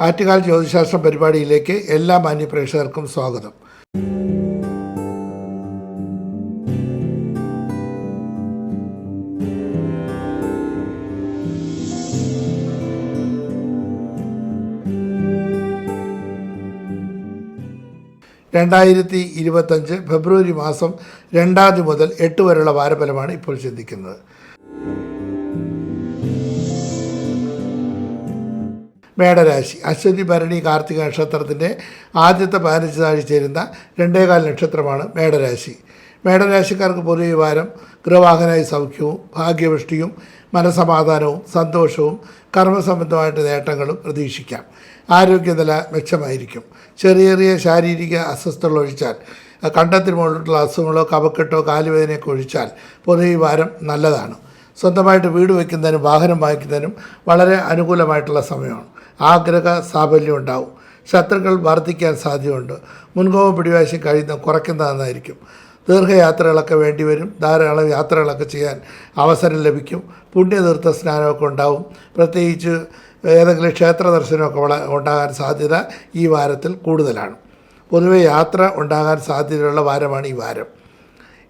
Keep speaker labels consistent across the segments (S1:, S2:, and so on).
S1: ആറ്റുകാൽ ജ്യോതിശാസ്ത്രം പരിപാടിയിലേക്ക് എല്ലാ മാന്യപ്രേക്ഷകർക്കും സ്വാഗതം. ഫെബ്രുവരി മാസം 2 മുതൽ 8 വരെയുള്ള വാരഫലമാണ് ഇപ്പോൾ ചിന്തിക്കുന്നത്. മേടരാശി. അശ്വതി ഭരണി കാർത്തിക നക്ഷത്രത്തിൻ്റെ ആദ്യത്തെ 15 നാഴി ചേരുന്ന 2.25 നക്ഷത്രമാണ് മേടരാശി. മേടരാശിക്കാർക്ക് പൊതുവെ വാരം ഗൃഹവാഹനായി സൗഖ്യവും ഭാഗ്യവൃഷ്ടിയും മനസമാധാനവും സന്തോഷവും കർമ്മസംബന്ധമായിട്ട് നേട്ടങ്ങളും പ്രതീക്ഷിക്കാം. ആരോഗ്യനില മെച്ചമായിരിക്കും. ചെറിയ ശാരീരിക അസ്വസ്ഥതകൾ ഒഴിച്ചാൽ, കണ്ടത്തിന് മുകളിലുള്ള അസുഖങ്ങളോ കഫക്കെട്ടോ കാലുവേദനയൊക്കെ ഒഴിച്ചാൽ പൊതുവെ വാരം നല്ലതാണ്. സ്വന്തമായിട്ട് വീട് വയ്ക്കുന്നതിനും വാഹനം വാങ്ങിക്കുന്നതിനും വളരെ അനുകൂലമായിട്ടുള്ള സമയമാണ്. ആഗ്രഹ സാഫല്യം ഉണ്ടാവും. ശത്രുക്കൾ വർദ്ധിക്കാൻ സാധ്യതയുണ്ട്. മുൻകോപം പിടിവാശി കുറയ്ക്കുന്നതെന്നായിരിക്കും. ദീർഘയാത്രകളൊക്കെ വേണ്ടിവരും. ധാരാളം യാത്രകളൊക്കെ ചെയ്യാൻ അവസരം ലഭിക്കും. പുണ്യതീർത്ഥ സ്നാനമൊക്കെ ഉണ്ടാവും. പ്രത്യേകിച്ച് ഏതെങ്കിലും ക്ഷേത്ര ദർശനമൊക്കെ ഉണ്ടാകാൻ സാധ്യത ഈ വാരത്തിൽ കൂടുതലാണ്. പൊതുവെ യാത്ര ഉണ്ടാകാൻ സാധ്യതയുള്ള വാരമാണ് ഈ വാരം.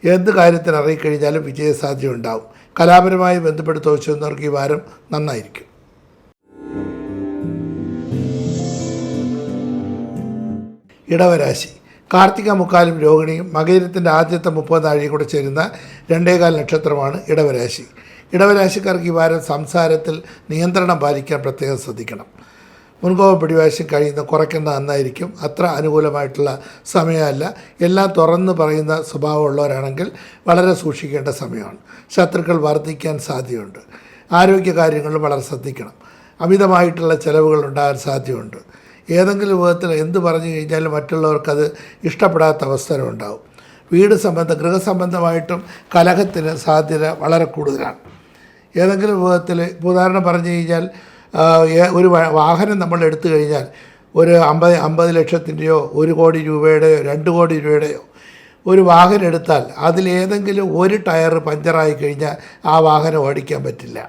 S1: എന്ത് കാര്യത്തിന് ഇറങ്ങിക്കഴിഞ്ഞാലും വിജയസാധ്യത ഉണ്ടാവും. കലാപരമായി ബന്ധപ്പെട്ട് തോച്ചുന്നവർക്ക് ഈ വാരം നന്നായിരിക്കും. ഇടവരാശി. കാർത്തിക മുക്കാലും രോഹിണിയും മകയിരത്തിൻ്റെ ആദ്യത്തെ 30 നാഴിയും കൂടെ ചേരുന്ന 2.25 നക്ഷത്രമാണ് ഇടവരാശി. ഇടവരാശിക്കാർക്ക് ഈ വാരം സംസാരത്തിൽ നിയന്ത്രണം പാലിക്കാൻ പ്രത്യേകം ശ്രദ്ധിക്കണം. മുൻകോപ പിടിവാശി കുറയ്ക്കുന്ന നന്നായിരിക്കും. അത്ര അനുകൂലമായിട്ടുള്ള സമയമല്ല. എല്ലാം തുറന്ന് പറയുന്ന സ്വഭാവമുള്ളവരാണെങ്കിൽ വളരെ സൂക്ഷിക്കേണ്ട സമയമാണ്. ശത്രുക്കൾ വർദ്ധിക്കാൻ സാധ്യതയുണ്ട്. ആരോഗ്യകാര്യങ്ങളിൽ വളരെ ശ്രദ്ധിക്കണം. അമിതമായിട്ടുള്ള ചിലവുകൾ ഉണ്ടാകാൻ സാധ്യതയുണ്ട്. ഏതെങ്കിലും വിധത്തിൽ എന്ത് പറഞ്ഞു കഴിഞ്ഞാലും മറ്റുള്ളവർക്കത് ഇഷ്ടപ്പെടാത്ത അവസരം ഉണ്ടാവും. ഗൃഹസംബന്ധമായിട്ടും കലഹത്തിന് സാധ്യത വളരെ കൂടുതലാണ്. ഏതെങ്കിലും വിധത്തിൽ ഉദാഹരണം പറഞ്ഞു കഴിഞ്ഞാൽ, ഒരു വാഹനം നമ്മൾ എടുത്തു കഴിഞ്ഞാൽ ഒരു 50 ലക്ഷത്തിൻ്റെയോ 1 കോടി രൂപയുടെയോ 2 കോടി രൂപയുടെയോ ഒരു വാഹനം എടുത്താൽ അതിലേതെങ്കിലും ഒരു ടയർ പഞ്ചറായി കഴിഞ്ഞാൽ ആ വാഹനം ഓടിക്കാൻ പറ്റില്ല.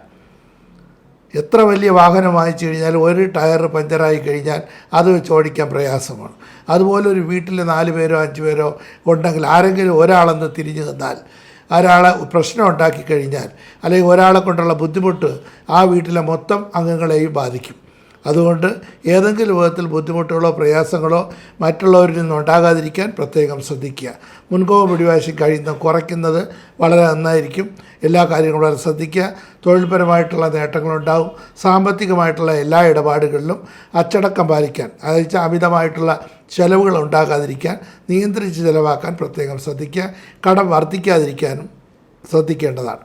S1: എത്ര വലിയ വാഹനം വാങ്ങിച്ചു കഴിഞ്ഞാൽ ഒരു ടയർ പഞ്ചറായി കഴിഞ്ഞാൽ അത് വെച്ച് ഓടിക്കാൻ പ്രയാസമാണ്. അതുപോലെ ഒരു വീട്ടിൽ 4 പേരോ 5 പേരോ ഉണ്ടെങ്കിൽ ആരെങ്കിലും ഒരാളെന്ന് തിരിഞ്ഞു നിന്നാൽ, ഒരാളെ പ്രശ്നം ഉണ്ടാക്കി കഴിഞ്ഞാൽ, അല്ലെങ്കിൽ ഒരാളെ കൊണ്ടുള്ള ബുദ്ധിമുട്ട് ആ വീട്ടിലെ മൊത്തം അംഗങ്ങളെയും ബാധിക്കും. അതുകൊണ്ട് ഏതെങ്കിലും വിധത്തിൽ ബുദ്ധിമുട്ടുകളോ പ്രയാസങ്ങളോ മറ്റുള്ളവരിൽ നിന്നുണ്ടാകാതിരിക്കാൻ പ്രത്യേകം ശ്രദ്ധിക്കുക. മുൻകോപ പിടിവാശി കുറയ്ക്കുന്നത് വളരെ നന്നായിരിക്കും. എല്ലാ കാര്യങ്ങളും വളരെ ശ്രദ്ധിക്കുക. തൊഴിൽപരമായിട്ടുള്ള നേട്ടങ്ങളുണ്ടാവും. സാമ്പത്തികമായിട്ടുള്ള എല്ലാ ഇടപാടുകളിലും അച്ചടക്കം പാലിക്കാൻ, അതായത് അമിതമായിട്ടുള്ള ചെലവുകൾ ഉണ്ടാകാതിരിക്കാൻ, നിയന്ത്രിച്ച് ചിലവാക്കാൻ പ്രത്യേകം ശ്രദ്ധിക്കുക. കടം വർദ്ധിക്കാതിരിക്കാനും ശ്രദ്ധിക്കേണ്ടതാണ്.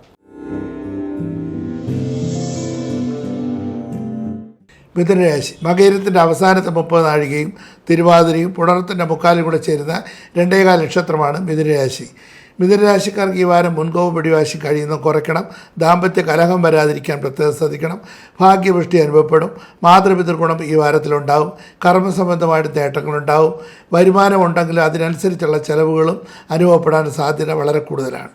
S1: മിഥുനരാശി. മകയിരത്തിൻ്റെ അവസാനത്തെ 30 നാഴികയും തിരുവാതിരയും പുണർത്തിൻ്റെ മുക്കാലും കൂടെ ചേരുന്ന 2.25 നക്ഷത്രമാണ് മിഥുനരാശി. മിഥുനരാശിക്കാർക്ക് ഈ വാരം മുൻകോപ പിടിവാശി കുറയ്ക്കണം. ദാമ്പത്യ കലഹം വരാതിരിക്കാൻ പ്രത്യേകം ശ്രദ്ധിക്കണം. ഭാഗ്യവൃഷ്ടി അനുഭവപ്പെടും. മാതൃപിതൃഗുണം ഈ വാരത്തിലുണ്ടാവും. കർമ്മസംബന്ധമായിട്ട് നേട്ടങ്ങളുണ്ടാവും. വരുമാനം ഉണ്ടെങ്കിൽ അതിനനുസരിച്ചുള്ള ചെലവുകളും അനുഭവപ്പെടാൻ സാധ്യത വളരെ കൂടുതലാണ്.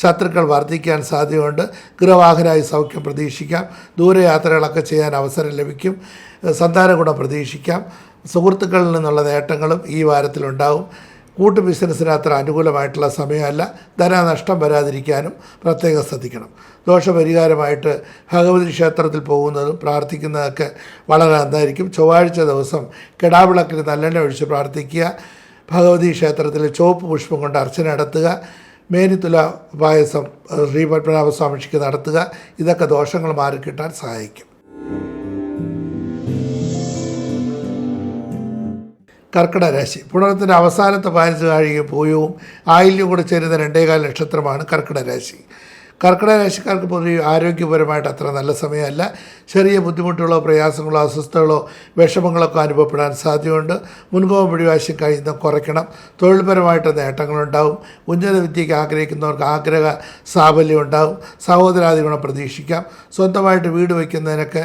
S1: ശത്രുക്കൾ വർദ്ധിക്കാൻ സാധ്യതയുണ്ട്. ഗൃഹവാഹനായി സൗഖ്യം പ്രതീക്ഷിക്കാം. ദൂരയാത്രകളൊക്കെ ചെയ്യാൻ അവസരം ലഭിക്കും. സന്താന ഗുണം പ്രതീക്ഷിക്കാം. സുഹൃത്തുക്കളിൽ നിന്നുള്ള നേട്ടങ്ങളും ഈ വാരത്തിലുണ്ടാവും. കൂട്ടു ബിസിനസ്സിന് അത്ര അനുകൂലമായിട്ടുള്ള സമയമല്ല. ധനനഷ്ടം വരാതിരിക്കാനും പ്രത്യേകം ശ്രദ്ധിക്കണം. ദോഷപരിഹാരമായിട്ട് ഭഗവതി ക്ഷേത്രത്തിൽ പോകുന്നതും പ്രാർത്ഥിക്കുന്നതൊക്കെ വളരെ നന്നായിരിക്കും. ചൊവ്വാഴ്ച ദിവസം കിടാവിളക്കിന് നല്ലെണ്ണ ഒഴിച്ച് പ്രാർത്ഥിക്കുക. ഭഗവതി ക്ഷേത്രത്തിൽ ചുവപ്പ് പുഷ്പം കൊണ്ട് അർച്ചന നടത്തുക. മേനിത്തുല പായസം ശ്രീ പത്മനാഭസ്വാമിക്ക് നടത്തുക. ഇതൊക്കെ ദോഷങ്ങൾ മാറിക്കിട്ടാൻ സഹായിക്കും. കർക്കിടക രാശി. പുണർത്തിൻ്റെ അവസാനത്തെ 15 നാഴികയും പൂയവും ആയില്യം കൂടെ ചേരുന്ന 2.25 നക്ഷത്രമാണ് കർക്കിടക രാശി. കർക്കിടക രാശിക്കാർക്ക് പൊതുവെ ആരോഗ്യപരമായിട്ട് അത്ര നല്ല സമയമല്ല. ചെറിയ ബുദ്ധിമുട്ടുകളോ പ്രയാസങ്ങളോ അസ്വസ്ഥതകളോ വിഷമങ്ങളൊക്കെ അനുഭവപ്പെടാൻ സാധ്യതയുണ്ട്. മുൻകോപ പിടിവാശി കുറയ്ക്കണം. തൊഴിൽപരമായിട്ട് നേട്ടങ്ങളുണ്ടാവും. ഉന്നത വിദ്യയ്ക്ക് ആഗ്രഹിക്കുന്നവർക്ക് ആഗ്രഹ സാഫല്യം ഉണ്ടാവും. സഹോദരാദി ഗുണം പ്രതീക്ഷിക്കാം. സ്വന്തമായിട്ട് വീട് വയ്ക്കുന്നതിനൊക്കെ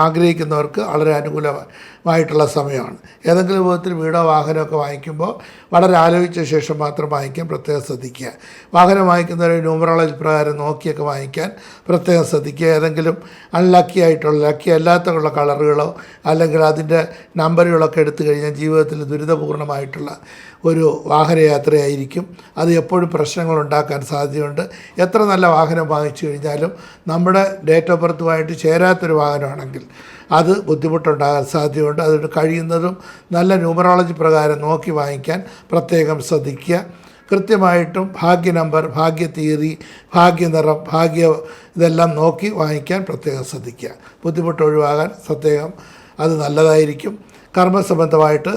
S1: ആഗ്രഹിക്കുന്നവർക്ക് വളരെ അനുകൂലമായിട്ടുള്ള സമയമാണ്. ഏതെങ്കിലും വിധത്തിൽ വീടോ വാഹനമൊക്കെ വാങ്ങിക്കുമ്പോൾ വളരെ ആലോചിച്ച ശേഷം മാത്രം വാങ്ങിക്കാൻ പ്രത്യേകം ശ്രദ്ധിക്കുക. വാഹനം വാങ്ങിക്കുന്നവരെ ന്യൂമറോളജി പ്രകാരം നോക്കിയൊക്കെ വാങ്ങിക്കാൻ പ്രത്യേകം ശ്രദ്ധിക്കുക. ഏതെങ്കിലും ലക്കി അല്ലാത്തുള്ള കളറുകളോ അല്ലെങ്കിൽ അതിൻ്റെ നമ്പറുകളൊക്കെ എടുത്തു കഴിഞ്ഞാൽ ജീവിതത്തിൽ ദുരിതപൂർണമായിട്ടുള്ള ഒരു വാഹനയാത്രയായിരിക്കും. അത് എപ്പോഴും പ്രശ്നങ്ങൾ ഉണ്ടാക്കാൻ സാധ്യതയുണ്ട്. എത്ര നല്ല വാഹനം വാങ്ങിച്ചു കഴിഞ്ഞാലും നമ്മുടെ ഡേറ്റ് ഓഫ് ബർത്തുമായിട്ട് ചേരാത്തൊരു വാഹനമാണെങ്കിൽ അത് ബുദ്ധിമുട്ടുണ്ടാകാൻ സാധ്യതയുണ്ട്. അതുകൊണ്ട് കഴിയുന്നതും നല്ല ന്യൂമറോളജി പ്രകാരം നോക്കി വാങ്ങിക്കാൻ പ്രത്യേകം ശ്രദ്ധിക്കുക. കൃത്യമായിട്ടും ഭാഗ്യ നമ്പർ, ഭാഗ്യ തീയതി, ഭാഗ്യനിറം, ഇതെല്ലാം നോക്കി വാങ്ങിക്കാൻ പ്രത്യേകം ശ്രദ്ധിക്കുക. ബുദ്ധിമുട്ട് ഒഴിവാകാൻ പ്രത്യേകം അത് നല്ലതായിരിക്കും. കർമ്മസംബന്ധമായിട്ട്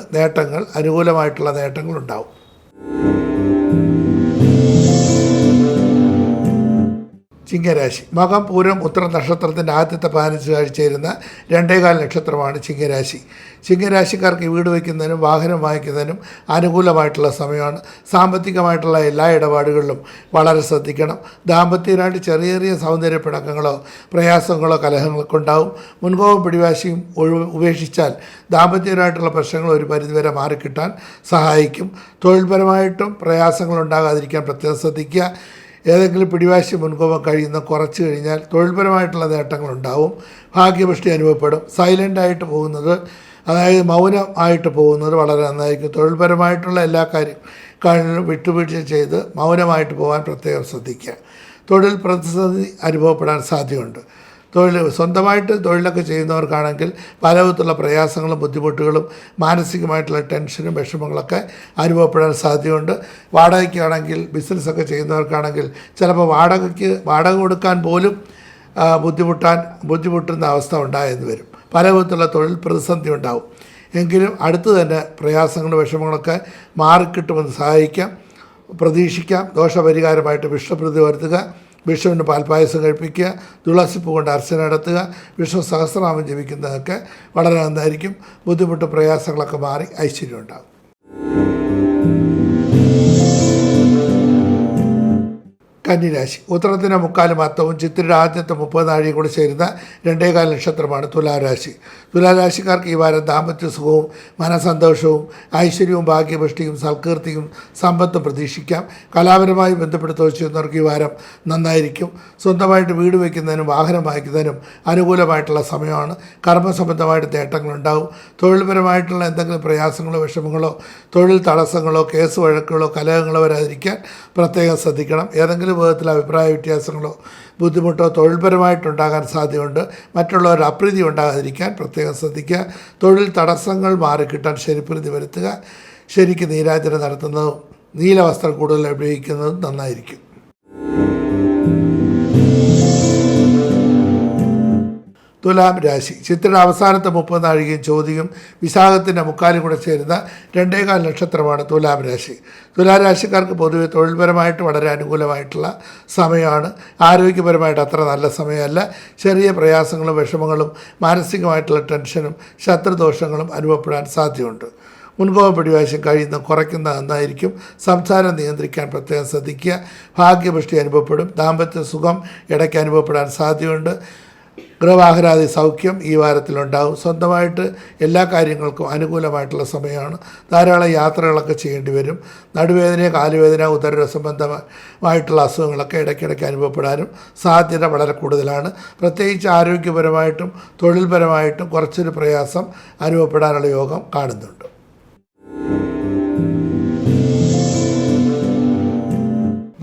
S1: അനുകൂലമായിട്ടുള്ള നേട്ടങ്ങൾ ഉണ്ടാവും. ചിങ്ങരാശി. മകം, പൂരം, ഉത്തരം നക്ഷത്രത്തിൻ്റെ ആദ്യത്തെ 15 ആഴ്ച ചേരുന്ന 2.25 നക്ഷത്രമാണ് ചിങ്ങരാശി. ചിങ്ങരാശിക്കാർക്ക് വീട് വയ്ക്കുന്നതിനും വാഹനം വാങ്ങിക്കുന്നതിനും അനുകൂലമായിട്ടുള്ള സമയമാണ്. സാമ്പത്തികമായിട്ടുള്ള എല്ലാ ഇടപാടുകളിലും വളരെ ശ്രദ്ധിക്കണം. ദാമ്പത്യമായിട്ട് ചെറിയ സൗന്ദര്യ പിണക്കങ്ങളോ പ്രയാസങ്ങളോ കലഹങ്ങളൊക്കെ ഉണ്ടാവും. മുൻകോപം പിടിവാശിയും ഉപേക്ഷിച്ചാൽ ദാമ്പത്യമായിട്ടുള്ള പ്രശ്നങ്ങൾ ഒരു പരിധിവരെ മാറിക്കിട്ടാൻ സഹായിക്കും. തൊഴിൽപരമായിട്ടും പ്രയാസങ്ങൾ ഉണ്ടാകാതിരിക്കാൻ പ്രത്യേകം ശ്രദ്ധിക്കുക. ഏതെങ്കിലും പിടിവാശി മുൻകോപം കുറച്ച് കഴിഞ്ഞാൽ തൊഴിൽപരമായിട്ടുള്ള നേട്ടങ്ങളുണ്ടാവും. ഭാഗ്യപുഷ്ടി അനുഭവപ്പെടും. സൈലൻ്റായിട്ട് പോകുന്നത്, അതായത് മൗനമായിട്ട് പോകുന്നത് വളരെ നന്നായിരിക്കും. തൊഴിൽപരമായിട്ടുള്ള എല്ലാ കാര്യങ്ങളും വിട്ടുവീഴ്ച ചെയ്ത് മൗനമായിട്ട് പോകാൻ പ്രത്യേകം ശ്രദ്ധിക്കുക. തൊഴിൽ പ്രതിസന്ധി അനുഭവപ്പെടാൻ സാധ്യതയുണ്ട്. സ്വന്തമായിട്ട് തൊഴിലൊക്കെ ചെയ്യുന്നവർക്കാണെങ്കിൽ പലവിധത്തിലുള്ള പ്രയാസങ്ങളും ബുദ്ധിമുട്ടുകളും മാനസികമായിട്ടുള്ള ടെൻഷനും വിഷമങ്ങളൊക്കെ അനുഭവപ്പെടാൻ സാധ്യതയുണ്ട്. വാടകയ്ക്കാണെങ്കിൽ, ബിസിനസ്സൊക്കെ ചെയ്യുന്നവർക്കാണെങ്കിൽ ചിലപ്പോൾ വാടക കൊടുക്കാൻ പോലും ബുദ്ധിമുട്ടുന്ന അവസ്ഥ ഉണ്ടായെന്ന് വരും. പലവിധത്തിലുള്ള തൊഴിൽ പ്രതിസന്ധി ഉണ്ടാവും. എങ്കിലും അടുത്ത് തന്നെ പ്രയാസങ്ങളും വിഷമങ്ങളൊക്കെ മാറിക്കിട്ടുമെന്ന് പ്രതീക്ഷിക്കാം. ദോഷപരിഹാരമായിട്ട് വിഷ്ണുപ്രീതി വരുത്തുക, വിഷ്ണുവിന് പാൽപ്പായസം കഴിപ്പിക്കുക, തുളസിപ്പൂ കൊണ്ട് അർച്ചന നടത്തുക, വിഷ്ണു സഹസ്രനാമം ജപിക്കുന്നതൊക്കെ വളരെ നന്നായിരിക്കും. ബുദ്ധിമുട്ട് പ്രയാസങ്ങളൊക്കെ മാറി ഐശ്വര്യം ഉണ്ടാകും. കന്നിരാശി. ഉത്തരത്തിൻ്റെ 3/4 അത്തവും ചിത്തിരയുടെ ആദ്യത്തെ 30 നാഴികയും കൂടി ചേരുന്ന 2.25 നക്ഷത്രമാണ് തുലാരാശി. തുലാരാശിക്കാർക്ക് ഈ വാരം ദാമ്പത്യ സുഖവും മനസന്തോഷവും ഐശ്വര്യവും ഭാഗ്യപുഷ്ടിയും സൽകീർത്തിയും സമ്പത്തും പ്രതീക്ഷിക്കാം. കലാപരമായി ബന്ധപ്പെട്ട് തൊഴിൽ ചെയ്യുന്നവർക്ക് ഈ വാരം നന്നായിരിക്കും. സ്വന്തമായിട്ട് വീട് വയ്ക്കുന്നതിനും വാഹനം വാങ്ങിക്കുന്നതിനും അനുകൂലമായിട്ടുള്ള സമയമാണ്. കർമ്മസംബന്ധമായിട്ട് നേട്ടങ്ങളുണ്ടാവും. തൊഴിൽപരമായിട്ടുള്ള എന്തെങ്കിലും പ്രയാസങ്ങളോ വിഷമങ്ങളോ തൊഴിൽ തടസ്സങ്ങളോ കേസ് വഴക്കുകളോ കലഹങ്ങളോ വരാതിരിക്കാൻ പ്രത്യേകം ശ്രദ്ധിക്കണം. ഏതെങ്കിലും വിധത്തിൽ അഭിപ്രായ വ്യത്യാസങ്ങളോ ബുദ്ധിമുട്ടോ തൊഴിൽപരമായിട്ടുണ്ടാകാൻ സാധ്യതയുണ്ട്. മറ്റുള്ളവരുടെ അപ്രീതി ഉണ്ടാകാതിരിക്കാൻ പ്രത്യേകം ശ്രദ്ധിക്കുക. തൊഴിൽ തടസ്സങ്ങൾ മാറിക്കിട്ടാൻ ശരിപ്രീതി വരുത്തുക. ശരിക്ക് നീരാജനം നടത്തുന്നതും നീലവസ്ത്രം കൂടുതൽ ഉപയോഗിക്കുന്നതും നന്നായിരിക്കും. തുലാം രാശി. ചിത്രയുടെ അവസാനത്തെ 30 നാഴികയും ചോദ്യവും വിശാഖത്തിൻ്റെ 3/4 കൂടെ ചേരുന്ന 2.25 നക്ഷത്രമാണ് തുലാം രാശി. തുലാരാശിക്കാർക്ക് പൊതുവെ തൊഴിൽപരമായിട്ട് വളരെ അനുകൂലമായിട്ടുള്ള സമയമാണ്. ആരോഗ്യപരമായിട്ട് അത്ര നല്ല സമയമല്ല. ചെറിയ പ്രയാസങ്ങളും വിഷമങ്ങളും മാനസികമായിട്ടുള്ള ടെൻഷനും ശത്രുദോഷങ്ങളും അനുഭവപ്പെടാൻ സാധ്യതയുണ്ട്. മുൻകോപം പിടിവാശം കുറയ്ക്കുന്ന നന്നായിരിക്കും. സംസാരം നിയന്ത്രിക്കാൻ പ്രത്യേകം ശ്രദ്ധിക്കുക. ഭാഗ്യപുഷ്ടി അനുഭവപ്പെടും. ദാമ്പത്യ സുഖം ഇടയ്ക്ക് അനുഭവപ്പെടാൻ സാധ്യതയുണ്ട്. ഗൃഹവാഹനാദി സൗഖ്യം ഈ വാരത്തിലുണ്ടാകും. സ്വന്തമായിട്ട് എല്ലാ കാര്യങ്ങൾക്കും അനുകൂലമായിട്ടുള്ള സമയമാണ്. ധാരാളം യാത്രകളൊക്കെ ചെയ്യേണ്ടി വരും. നടുവേദന, കാലുവേദന, ഉദര സംബന്ധമായിട്ടുള്ള അസുഖങ്ങളൊക്കെ ഇടയ്ക്കിടയ്ക്ക് അനുഭവപ്പെടാനും സാധ്യത വളരെ കൂടുതലാണ്. പ്രത്യേകിച്ച് ആരോഗ്യപരമായിട്ടും തൊഴിൽപരമായിട്ടും കുറച്ചൊരു പ്രയാസം അനുഭവപ്പെടാനുള്ള യോഗം കാണുന്നുണ്ട്.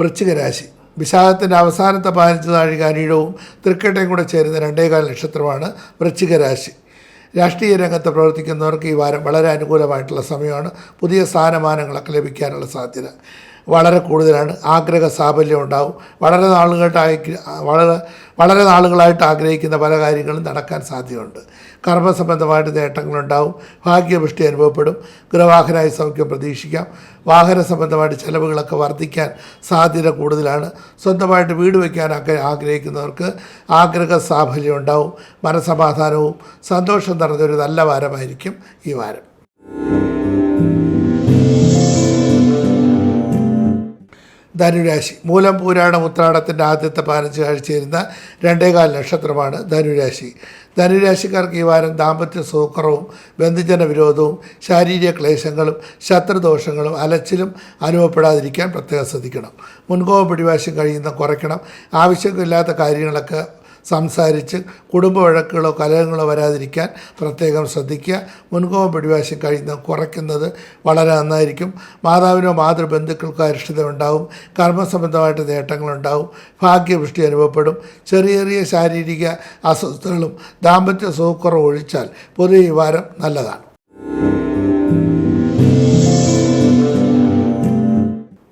S1: വൃശ്ചികരാശി. വിശാഖത്തിൻ്റെ അവസാനത്തെ 15 നാഴിക അനീഴവും തൃക്കേട്ടയും കൂടെ ചേരുന്ന 2.25 നക്ഷത്രമാണ് വൃശ്ചികരാശി. രാഷ്ട്രീയ രംഗത്ത് പ്രവർത്തിക്കുന്നവർക്ക് ഈ വാരം വളരെ അനുകൂലമായിട്ടുള്ള സമയമാണ്. പുതിയ സ്ഥാനമാനങ്ങളൊക്കെ ലഭിക്കാനുള്ള സാധ്യത വളരെ കൂടുതലാണ്. ആഗ്രഹ സാഫല്യം ഉണ്ടാവും. വളരെ നാളുകളായിട്ട് ആഗ്രഹിക്കുന്ന പല കാര്യങ്ങളും നടക്കാൻ സാധ്യതയുണ്ട്. കർമ്മസംബന്ധമായിട്ട് നേട്ടങ്ങളുണ്ടാവും. ഭാഗ്യപുഷ്ടി അനുഭവപ്പെടും. ഗൃഹവാഹനായി സൗഖ്യം പ്രതീക്ഷിക്കാം. വാഹന സംബന്ധമായിട്ട് ചിലവുകളൊക്കെ വർദ്ധിക്കാൻ സാധ്യത കൂടുതലാണ്. സ്വന്തമായിട്ട് വീട് വയ്ക്കാനൊക്കെ ആഗ്രഹിക്കുന്നവർക്ക് ആഗ്രഹ സാഫല്യം ഉണ്ടാവും. മനസ്സമാധാനവും സന്തോഷം നിറഞ്ഞൊരു നല്ല വാരമായിരിക്കും ഈ വാരം. ധനുരാശി. മൂലം പൂരാടം ഉത്രാടത്തിൻ്റെ ആദ്യത്തെ 15 ആഴ്ച ചേരുന്ന 2.25 നക്ഷത്രമാണ് ധനുരാശി. ധനുരാശിക്കാർക്ക് ഈ വാരം ദാമ്പത്യ സുഖക്കുറവും ബന്ധുജന വിരോധവും ശാരീരിക ക്ലേശങ്ങളും ശത്രുദോഷങ്ങളും അലച്ചിലും അനുഭവപ്പെടാതിരിക്കാൻ പ്രത്യേകം ശ്രദ്ധിക്കണം. മുൻകോപം പിടിവാശം കഴിയുന്ന കുറയ്ക്കണം. ആവശ്യമില്ലാത്ത കാര്യങ്ങളൊക്കെ സംസാരിച്ച് കുടുംബ വഴക്കുകളോ കലഹങ്ങളോ വരാതിരിക്കാൻ പ്രത്യേകം ശ്രദ്ധിക്കുക. മുൻകോപം പിടിവാശം കഴിയുന്നത് കുറയ്ക്കുന്നത് വളരെ നന്നായിരിക്കും. മാതാവിനോ മാതൃബന്ധുക്കൾക്കോ അരിഷ്ടതയുണ്ടാവും. കർമ്മസംബന്ധമായിട്ട് നേട്ടങ്ങളുണ്ടാവും. ഭാഗ്യവൃഷ്ടി അനുഭവപ്പെടും. ചെറിയ ചെറിയ ശാരീരിക അസ്വസ്ഥതകളും ദാമ്പത്യ സുഖക്കുറവ് ഒഴിച്ചാൽ പൊതുവെ ഈ വാരം നല്ലതാണ്.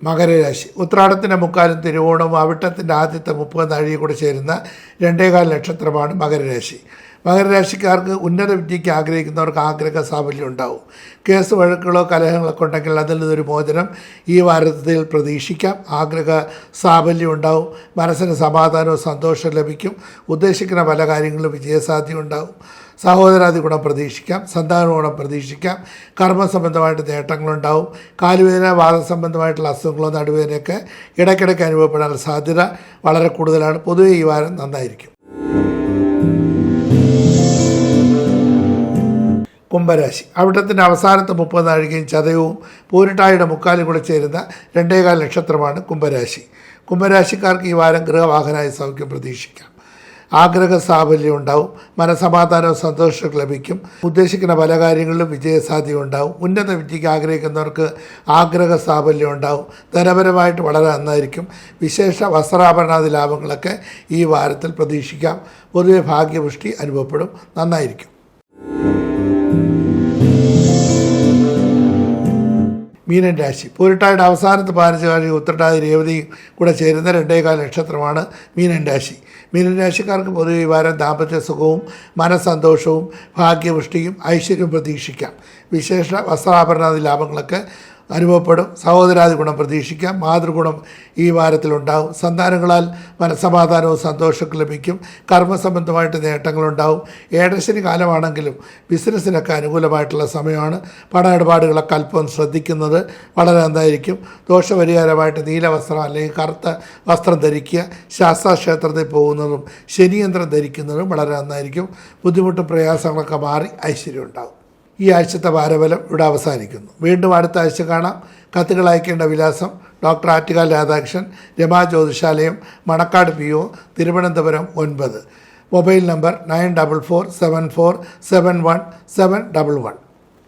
S1: മകരരാശി. ഉത്രാടത്തിൻ്റെ മുക്കാലും തിരുവോണവും അവിട്ടത്തിൻ്റെ ആദ്യത്തെ 30 നാഴിക കൂടെ ചേരുന്ന 2.25 നക്ഷത്രമാണ് മകരരാശി. മകരരാശിക്കാർക്ക് ഉന്നത വിദ്യയ്ക്ക് ആഗ്രഹിക്കുന്നവർക്ക് ആഗ്രഹ സാഫല്യം ഉണ്ടാവും. കേസ് വഴക്കുകളോ കലഹങ്ങളൊക്കെ ഉണ്ടെങ്കിൽ അതിൽ നിന്നൊരു മോചനം ഈ വാരത്തിൽ പ്രതീക്ഷിക്കാം. ആഗ്രഹ സാഫല്യം ഉണ്ടാവും. മനസ്സിന് സമാധാനവും സന്തോഷവും ലഭിക്കും. ഉദ്ദേശിക്കുന്ന പല കാര്യങ്ങളിലും വിജയസാധ്യത ഉണ്ടാവും. സഹോദരാദി ഗുണം പ്രതീക്ഷിക്കാം. സന്താന ഗുണം പ്രതീക്ഷിക്കാം. കർമ്മസംബന്ധമായിട്ട് നേട്ടങ്ങളുണ്ടാവും. കാലുവേദന, വാദസംബന്ധമായിട്ടുള്ള അസുഖങ്ങളോ നടുവേദനയൊക്കെ ഇടയ്ക്കിടയ്ക്ക് അനുഭവപ്പെടാനുള്ള സാധ്യത വളരെ കൂടുതലാണ്. പൊതുവെ ഈ വാരം നന്നായിരിക്കും. കുംഭരാശി. അവിട്ടത്തിൻ്റെ അവസാനത്തെ 30 നാഴികയും ചതയവും പൂരിട്ടായുടെ മുക്കാലും കൂടെ ചേരുന്ന 2.25 നക്ഷത്രമാണ് കുംഭരാശി. കുംഭരാശിക്കാർക്ക് ഈ വാരം ഗൃഹവാഹനായ സൗഖ്യം പ്രതീക്ഷിക്കാം. ആഗ്രഹ സാഫല്യം ഉണ്ടാവും. മനസമാധാനവും സന്തോഷവും ലഭിക്കും. ഉദ്ദേശിക്കുന്ന പല കാര്യങ്ങളിലും വിജയസാധ്യത ഉണ്ടാവും. ഉന്നത വിദ്യയ്ക്ക് ആഗ്രഹിക്കുന്നവർക്ക് ആഗ്രഹ സാഫല്യം ഉണ്ടാവും. ധനപരമായിട്ട് വളരെ നന്നായിരിക്കും. വിശേഷ വസ്ത്രാഭരണാദി ലാഭങ്ങളൊക്കെ ഈ വാരത്തിൽ പ്രതീക്ഷിക്കാം. പൊതുവെ ഭാഗ്യപുഷ്ടി അനുഭവപ്പെടും. നന്നായിരിക്കും. മീനൻ രാശി. പൂരിട്ടായുടെ അവസാനത്തെ 15 ആഴ്ച ഉത്രട്ടാതി രേവതിയും കൂടെ ചേരുന്ന 2.25 നക്ഷത്രമാണ് മീനൻ രാശി. മീനൻ രാശിക്കാർക്ക് പൊതുവെ ഈ വാരം ദാമ്പത്യ സുഖവും മനസ്സന്തോഷവും ഭാഗ്യപുഷ്ടിയും ഐശ്വര്യവും പ്രതീക്ഷിക്കാം. വിശേഷ വസ്ത്രാഭരണാദി ലാഭങ്ങളൊക്കെ അനുഭവപ്പെടും. സഹോദരാദി ഗുണം പ്രതീക്ഷിക്കാം. മാതൃഗുണം ഈ വാരത്തിലുണ്ടാവും. സന്താനങ്ങളാൽ മനസ്സമാധാനവും സന്തോഷവും ലഭിക്കും. കർമ്മസംബന്ധമായിട്ട് നേട്ടങ്ങളുണ്ടാവും. ഏഴശനി കാലമാണെങ്കിലും ബിസിനസ്സിനൊക്കെ അനുകൂലമായിട്ടുള്ള സമയമാണ്. പണ ഇടപാടുകളൊക്കെ അല്പം ശ്രദ്ധിക്കുന്നത് വളരെ നന്നായിരിക്കും. ദോഷപരിഹാരമായിട്ട് നീലവസ്ത്രം അല്ലെങ്കിൽ കറുത്ത വസ്ത്രം ധരിക്കുക. ശാസ്താക്ഷേത്രത്തിൽ പോകുന്നതും ശനിയന്ത്രം ധരിക്കുന്നതും വളരെ നന്നായിരിക്കും. ബുദ്ധിമുട്ടും പ്രയാസങ്ങളൊക്കെ മാറി ഐശ്വര്യം ഉണ്ടാവും. ഈ ആഴ്ചത്തെ വാരഫലം ഇവിടെ അവസാനിക്കുന്നു. വീണ്ടും അടുത്ത ആഴ്ച കാണാം. കത്തുകൾ അയക്കേണ്ട വിലാസം: doctor Attukal Radhakrishnan, Rama Jyothishalayam, Manacaud PO, Thiruvananthapuram 9. Mobile number 9447471711.